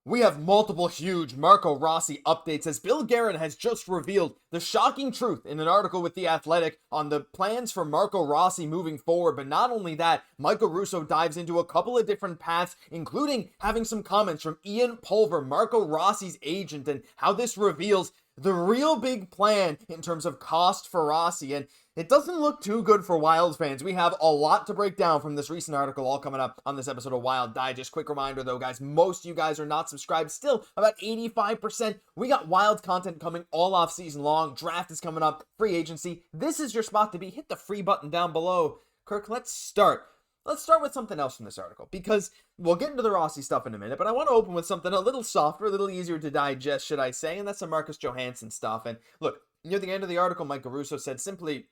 We have multiple huge Marco Rossi updates as Bill Guerin has just revealed the shocking truth in an article with The Athletic on the plans for Marco Rossi moving forward. But not only that, Michael Russo dives into a couple of different paths, including having some comments from Ian Pulver, Marco Rossi's agent, and how this reveals the real big plan in terms of cost for Rossi. And it doesn't look too good for Wild fans. We have a lot to break down from this recent article, all coming up on this episode of Wild Digest. Quick reminder though, guys, most of you guys are not subscribed. Still, about 85%. We got Wild content coming all off season long. Draft is coming up. Free agency. This is your spot to be. Hit the free button down below. Kirk, let's start. Let's start with something else from this article, because we'll get into the Rossi stuff in a minute, but I want to open with something a little softer, a little easier to digest, should I say, and that's some Marcus Johansson stuff. And look, near the end of the article, Michael Russo said simply,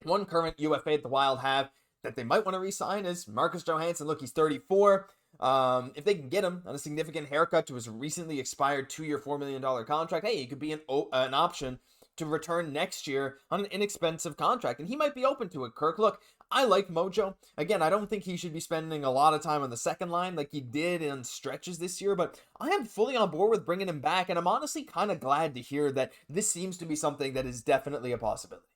one current UFA that the Wild have that they might want to re-sign is Marcus Johansson. Look, he's 34. If they can get him on a significant haircut to his recently expired 2-year, $4 million contract, hey, he could be an option to return next year on an inexpensive contract, and he might be open to it, Kirk. Look, I like Mojo. Again, I don't think he should be spending a lot of time on the second line like he did in stretches this year, but I am fully on board with bringing him back, and I'm honestly kind of glad to hear that this seems to be something that is definitely a possibility.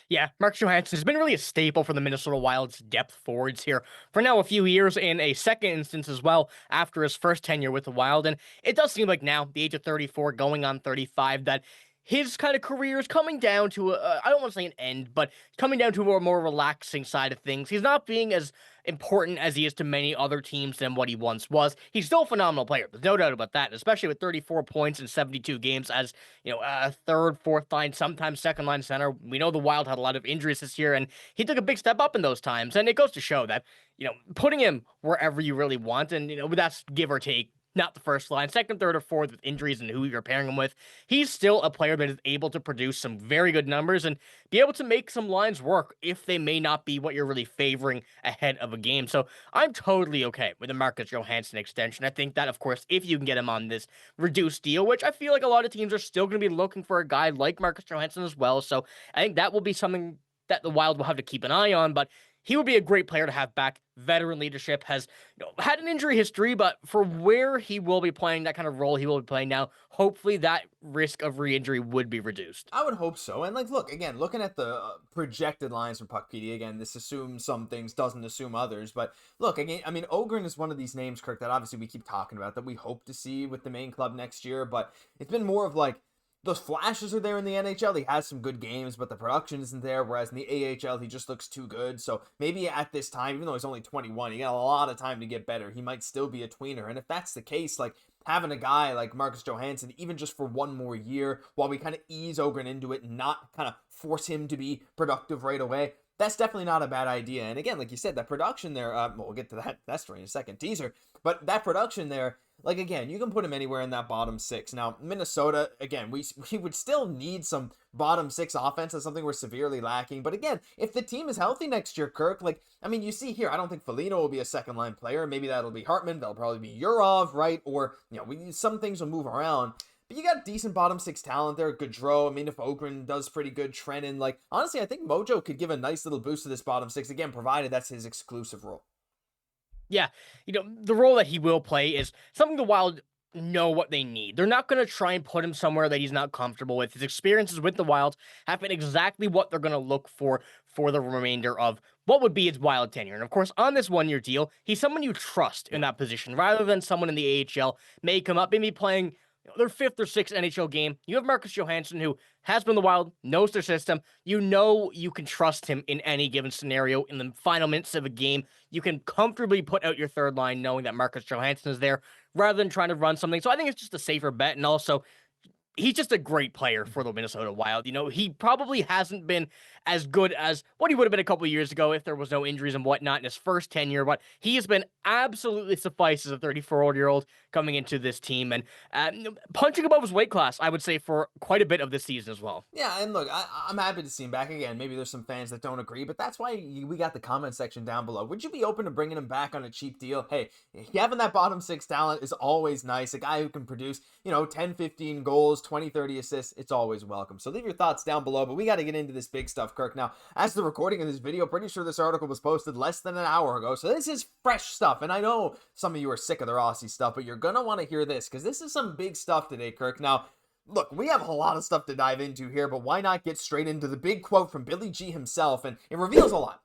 Yeah, Marcus Johansson has been really a staple for the Minnesota Wild's depth forwards here for now a few years, in a second instance as well after his first tenure with the Wild. And it does seem like now, the age of 34, going on 35, that his kind of career is coming down to I don't want to say an end, but coming down to a more relaxing side of things. He's not being as important as he is to many other teams than what he once was. He's still a phenomenal player. There's no doubt about that, especially with 34 points in 72 games as, a third, fourth line, sometimes second line center. We know the Wild had a lot of injuries this year, and he took a big step up in those times. And it goes to show that, putting him wherever you really want, and, that's give or take, not the first line, second, third, or fourth with injuries and who you're pairing him with. He's still a player that is able to produce some very good numbers and be able to make some lines work if they may not be what you're really favoring ahead of a game. So I'm totally okay with the Marcus Johansson extension. I think that, of course, if you can get him on this reduced deal, which I feel like a lot of teams are still going to be looking for a guy like Marcus Johansson as well. So I think that will be something that the Wild will have to keep an eye on, but he would be a great player to have back. Veteran leadership, has had an injury history, but for where he will be playing, that kind of role he will be playing now, hopefully that risk of re-injury would be reduced. I would hope so. And look, again, looking at the projected lines from Puckpedia, again, this assumes some things, doesn't assume others. But look, again, I mean, Ogren is one of these names, Kirk, that obviously we keep talking about, that we hope to see with the main club next year. But it's been more of like, those flashes are there in the NHL. He has some good games, but the production isn't there. Whereas in the AHL, he just looks too good. So maybe at this time, even though he's only 21, he got a lot of time to get better. He might still be a tweener. And if that's the case, like having a guy like Marcus Johansson, even just for one more year, while we kind of ease Ogren into it and not kind of force him to be productive right away, that's definitely not a bad idea. And again, like you said, that production there, we'll get to that story in a second, teaser. But that production there, like, again, you can put him anywhere in that bottom six. Now, Minnesota, again, we would still need some bottom six offense. That's something we're severely lacking. But again, if the team is healthy next year, Kirk, you see here, I don't think Foligno will be a second line player. Maybe that'll be Hartman. That'll probably be Yurov, right? Or, some things will move around. But you got decent bottom six talent there. Gaudreau, I mean, if Ogren does pretty good, Trennan, honestly, I think Mojo could give a nice little boost to this bottom six, again, provided that's his exclusive role. Yeah, the role that he will play is something the Wild know what they need. They're not going to try and put him somewhere that he's not comfortable with. His experiences with the Wild have been exactly what they're going to look for the remainder of what would be his Wild tenure. And of course, on this one-year deal, he's someone you trust in that position, rather than someone in the AHL may come up, maybe playing their fifth or sixth NHL game. You have Marcus Johansson, who has been the Wild, knows their system. You can trust him in any given scenario. In the final minutes of a game, you can comfortably put out your third line knowing that Marcus Johansson is there, rather than trying to run something. So I think it's just a safer bet. And also, he's just a great player for the Minnesota Wild. He probably hasn't been as good as what he would have been a couple of years ago if there was no injuries and whatnot in his first tenure, but he has been absolutely suffice as a 34-year-old coming into this team and punching above his weight class, I would say, for quite a bit of this season as well. Yeah, and look, I'm happy to see him back again. Maybe there's some fans that don't agree, but that's why we got the comment section down below. Would you be open to bringing him back on a cheap deal? Hey, having that bottom six talent is always nice. A guy who can produce, 10, 15 goals, 20, 30 assists, it's always welcome. So leave your thoughts down below, but we got to get into this big stuff, Kirk. Now, as the recording of this video, pretty sure this article was posted less than an hour ago, so this is fresh stuff. And I know some of you are sick of the Rossi stuff, but you're going to want to hear this, because this is some big stuff today, Kirk. Now, look, we have a lot of stuff to dive into here, but why not get straight into the big quote from Billy G himself, and it reveals a lot.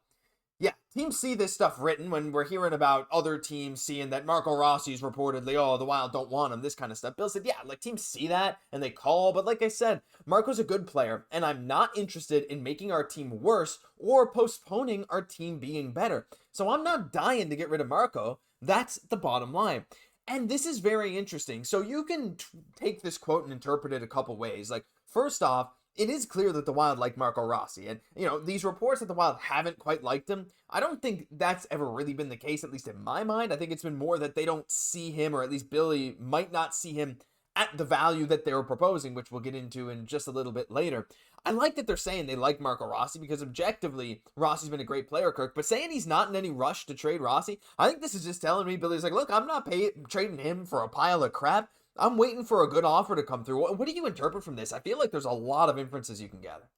Yeah, teams see this stuff written when we're hearing about other teams seeing that Marco Rossi's reportedly, oh, the Wild don't want him, this kind of stuff. Bill said, yeah, like teams see that and they call, but like I said, Marco's a good player, and I'm not interested in making our team worse or postponing our team being better. So I'm not dying to get rid of Marco. That's the bottom line. And this is very interesting. So you can take this quote and interpret it a couple ways. Like, first off, it is clear that the Wild like Marco Rossi. And, you know, these reports that the Wild haven't quite liked him, I don't think that's ever really been the case, at least in my mind. I think it's been more that they don't see him, or at least Billy might not see him at the value that they were proposing, which we'll get into in just a little bit later. I like that they're saying they like Marco Rossi because objectively, Rossi's been a great player, Kirk, but saying he's not in any rush to trade Rossi, I think this is just telling me Billy's like, look, I'm not trading him for a pile of crap. I'm waiting for a good offer to come through. What do you interpret from this? I feel like there's a lot of inferences you can gather.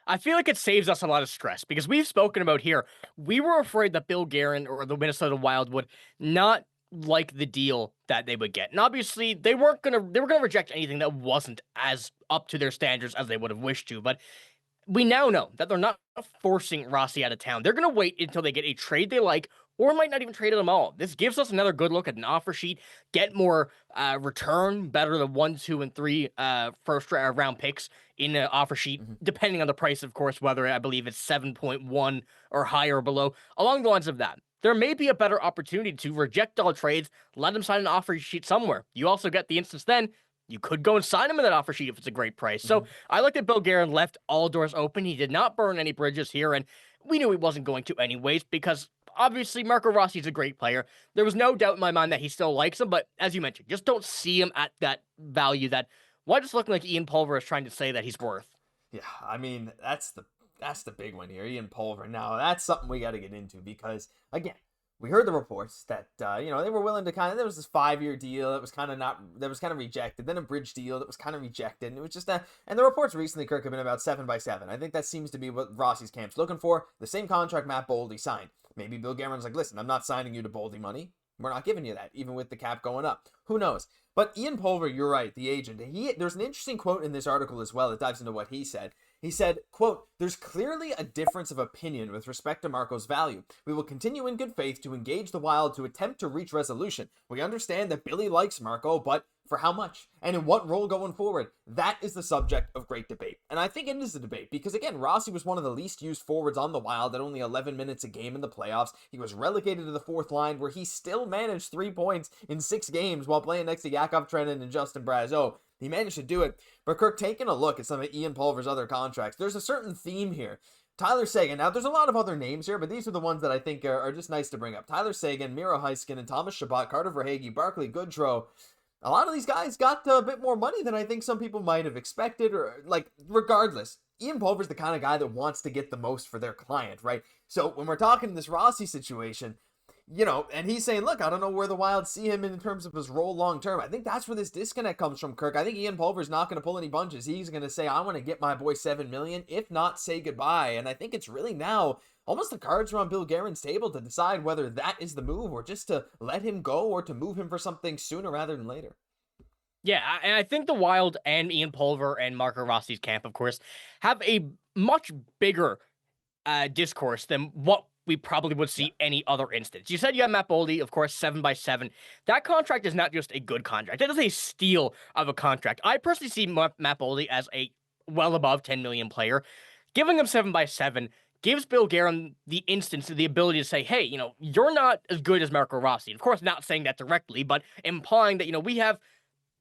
I feel like it saves us a lot of stress because we've spoken about here. We were afraid that Bill Guerin or the Minnesota Wild would not like the deal that they would get. And obviously they were going to reject anything that wasn't as up to their standards as they would have wished to. But we now know that they're not forcing Rossi out of town. They're going to wait until they get a trade they like, or might not even trade them all. This gives us another good look at an offer sheet, get more return, better than 1, 2, and 3 first round picks in an offer sheet, depending on the price, of course, whether I believe it's 7.1 or higher or below. Along the lines of that, there may be a better opportunity to reject all trades, let them sign an offer sheet somewhere. You also get the instance then, you could go and sign him in that offer sheet if it's a great price. So I like that Bill Guerin left all doors open. He did not burn any bridges here, and we knew he wasn't going to anyways because obviously Marco Rossi is a great player. There was no doubt in my mind that he still likes him, but as you mentioned, just don't see him at that value that why just looking like Ian Pulver is trying to say that he's worth. Yeah, I mean, that's the big one here, Ian Pulver. Now, that's something we got to get into because, again, we heard the reports that, they were willing to there was this 5-year deal that was kind of rejected, then a bridge deal that was kind of rejected, and it was just and the reports recently, Kirk, have been about 7x7. I think that seems to be what Rossi's camp's looking for, the same contract Matt Boldy signed. Maybe Bill Guerin's like, listen, I'm not signing you to Boldy money. We're not giving you that, even with the cap going up. Who knows? But Ian Pulver, you're right, the agent, there's an interesting quote in this article as well that dives into what he said. He said, quote, there's clearly a difference of opinion with respect to Marco's value. We will continue in good faith to engage the Wild to attempt to reach resolution. We understand that Billy likes Marco, but for how much? And in what role going forward? That is the subject of great debate. And I think it is a debate because, again, Rossi was one of the least used forwards on the Wild at only 11 minutes a game in the playoffs. He was relegated to the 4th line where he still managed 3 points in 6 games while playing next to Yakov Trenin and Justin Brazeau. He managed to do it. But Kirk, taking a look at some of Ian Pulver's other contracts, there's a certain theme here. Tyler Seguin. Now, there's a lot of other names here, but these are the ones that I think are just nice to bring up. Tyler Seguin, Miro Heiskanen, and Thomas Chabot, Carter Verhaeghe, Barclay Goodrow. A lot of these guys got a bit more money than I think some people might have expected, or regardless, Ian Pulver's the kind of guy that wants to get the most for their client, right? So when we're talking this Rossi situation, and he's saying, look, I don't know where the Wild see him in terms of his role long term. I think that's where this disconnect comes from, Kirk. I think Ian Pulver's not going to pull any bunches. He's going to say, I want to get my boy $7 million, if not say goodbye. And I think it's really now almost the cards are on Bill Guerin's table to decide whether that is the move or just to let him go or to move him for something sooner rather than later. Yeah, and I think the Wild and Ian Pulver and Marco Rossi's camp, of course, have a much bigger discourse than what we probably would see any other instance. You said you have Matt Boldy, of course, 7x7. That contract is not just a good contract. It is a steal of a contract. I personally see Matt Boldy as a well above 10 million player. Giving him 7x7 gives Bill Guerin the instance, the ability to say, hey, you're not as good as Marco Rossi. Of course, not saying that directly, but implying that, we have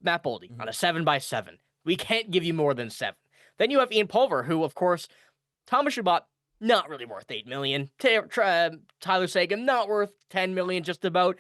Matt Boldy on a 7x7. We can't give you more than 7. Then you have Ian Pulver, who, of course, Thomas Chabot, not really worth 8 million. Tyler Seguin, not worth 10 million, just about.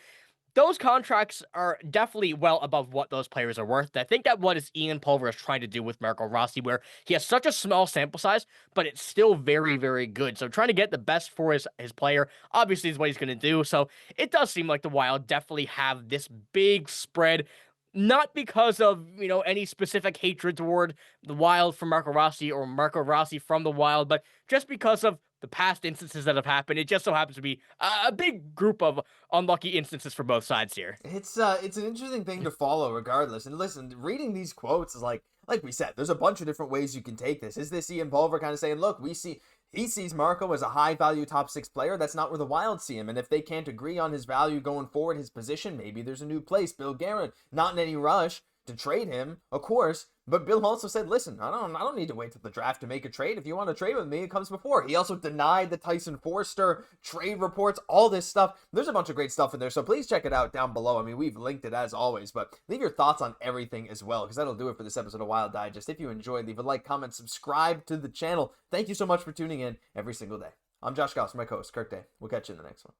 Those contracts are definitely well above what those players are worth. I think that what is Ian Pulver is trying to do with Marco Rossi, where he has such a small sample size, but it's still very, very good. So trying to get the best for his player, obviously, is what he's going to do. So it does seem like the Wild definitely have this big spread. not because of, any specific hatred toward the Wild from Marco Rossi or Marco Rossi from the Wild, but just because of the past instances that have happened. It just so happens to be a big group of unlucky instances for both sides here. It's an interesting thing to follow regardless. And listen, reading these quotes is like we said, there's a bunch of different ways you can take this. Is this Ian Pulver kind of saying, look, he sees Marco as a high value top 6 player. That's not where the Wild see him. And if they can't agree on his value going forward, his position, maybe there's a new place. Bill Guerin, not in any rush to trade him, of course. But Bill also said, listen, I don't need to wait till the draft to make a trade. If you want to trade with me, it comes before. He also denied the Tyson Forster trade reports, all this stuff. There's a bunch of great stuff in there, so please check it out down below. I mean, we've linked it as always, but leave your thoughts on everything as well, because that'll do it for this episode of Wild Digest. If you enjoyed, leave a like, comment, subscribe to the channel. Thank you so much for tuning in every single day. I'm Josh Goss, my co-host, Kirk Day. We'll catch you in the next one.